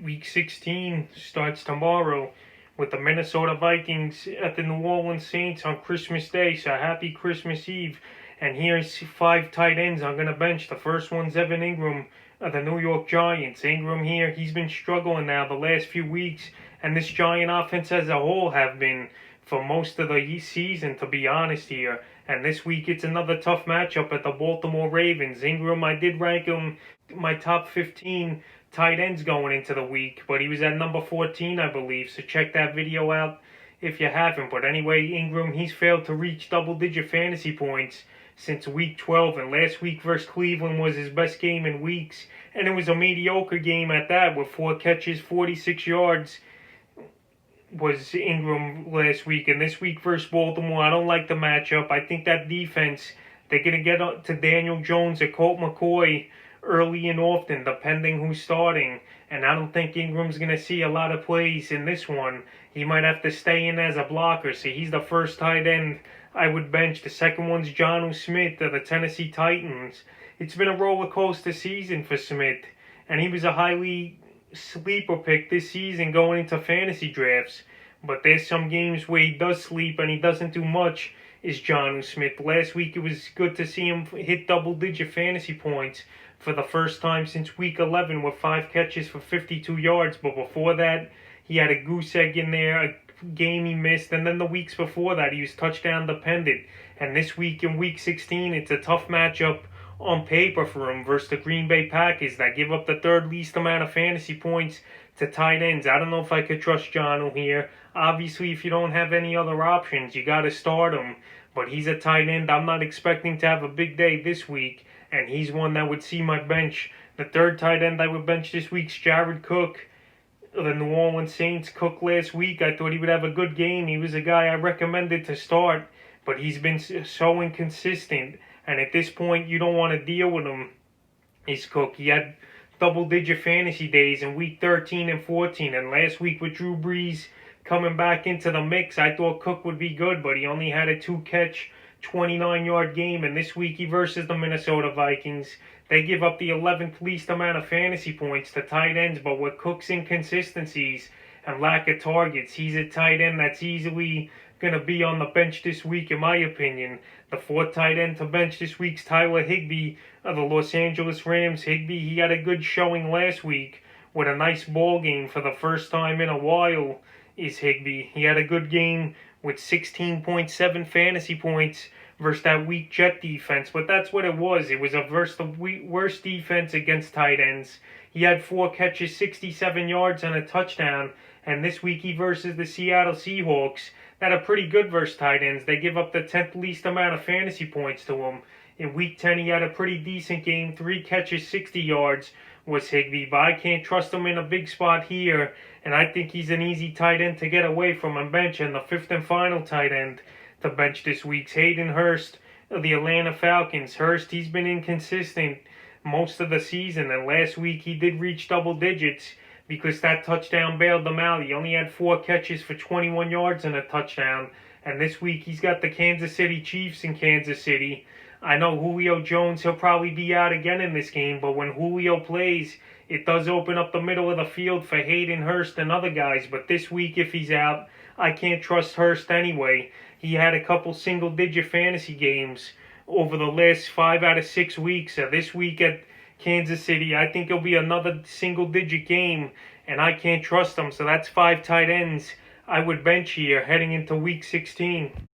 Week 16 starts tomorrow with the Minnesota Vikings at the New Orleans Saints on Christmas Day. So happy Christmas Eve. And here's 5 tight ends I'm going to bench. The first one's Evan Ingram of the New York Giants. Ingram here, he's been struggling now the last few weeks. And this Giant offense as a whole have been for most of the season, to be honest here. And this week it's another tough matchup at the Baltimore Ravens. Ingram, I did rank him my top 15 tight ends going into the week, but he was at number 14, I believe. So check that video out if you haven't. But anyway, Ingram, he's failed to reach double-digit fantasy points since week 12, and last week versus Cleveland was his best game in weeks, and it was a mediocre game at that with 4 catches, 46 yards was Ingram last week. And this week versus Baltimore, I don't like the matchup. I think that defense, they're going to get up to Daniel Jones or Colt McCoy early and often, depending who's starting. And I don't think Ingram's going to see a lot of plays in this one. He might have to stay in as a blocker. So he's the first tight end I would bench. The second one's Jonnu Smith of the Tennessee Titans. It's been a roller coaster season for Smith, and he was a highly sleeper pick this season going into fantasy drafts. But there's some games where he does sleep and he doesn't do much, is Jonnu Smith. Last week it was good to see him hit double-digit fantasy points for the first time since week 11 with 5 catches for 52 yards. But before that, he had a goose egg in there, a game he missed, and then the weeks before that he was touchdown dependent. And this week in week 16, it's a tough matchup on paper for him versus the Green Bay Packers that give up the third least amount of fantasy points to tight ends. I don't know if I could trust Jonnu here. Obviously, if you don't have any other options, you got to start him. But he's a tight end. I'm not expecting to have a big day this week, and he's one that would see my bench. The third tight end I would bench this week's Jared Cook, the New Orleans Saints. Cook last week, I thought he would have a good game. He was a guy I recommended to start, but he's been so inconsistent. And at this point, you don't want to deal with him, is Cook. He had double-digit fantasy days in week 13 and 14. And last week with Drew Brees coming back into the mix, I thought Cook would be good, but he only had a 2-catch, 29-yard game. And this week he versus the Minnesota Vikings. They give up the 11th least amount of fantasy points to tight ends, but with Cook's inconsistencies and lack of targets, he's a tight end that's easily going to be on the bench this week, in my opinion. The fourth tight end to bench this week's Tyler Higby of the Los Angeles Rams. Higby, he had a good showing last week with a nice ball game for the first time in a while, is Higby. He had a good game with 16.7 fantasy points versus that weak Jet defense, but that's what it was. It was a versus the worst defense against tight ends. He had 4 catches, 67 yards, and a touchdown. And this week he versus the Seattle Seahawks that are pretty good versus tight ends. They give up the 10th least amount of fantasy points to him. In week 10 he had a pretty decent game. 3 catches, 60 yards was Higby, but I can't trust him in a big spot here. And I think he's an easy tight end to get away from and bench. And the 5th and final tight end to bench this week's Hayden Hurst of the Atlanta Falcons. Hurst, he's been inconsistent most of the season, and last week he did reach double digits because that touchdown bailed him out. He only had 4 catches for 21 yards and a touchdown. And this week he's got the Kansas City Chiefs in Kansas City. I know Julio Jones, he'll probably be out again in this game, but when Julio plays, it does open up the middle of the field for Hayden Hurst and other guys. But this week, if he's out, I can't trust Hurst anyway. He had a couple single-digit fantasy games over the last 5 out of 6 weeks. So this week at Kansas City, I think it'll be another single-digit game, and I can't trust him. So that's 5 tight ends I would bench here heading into week 16.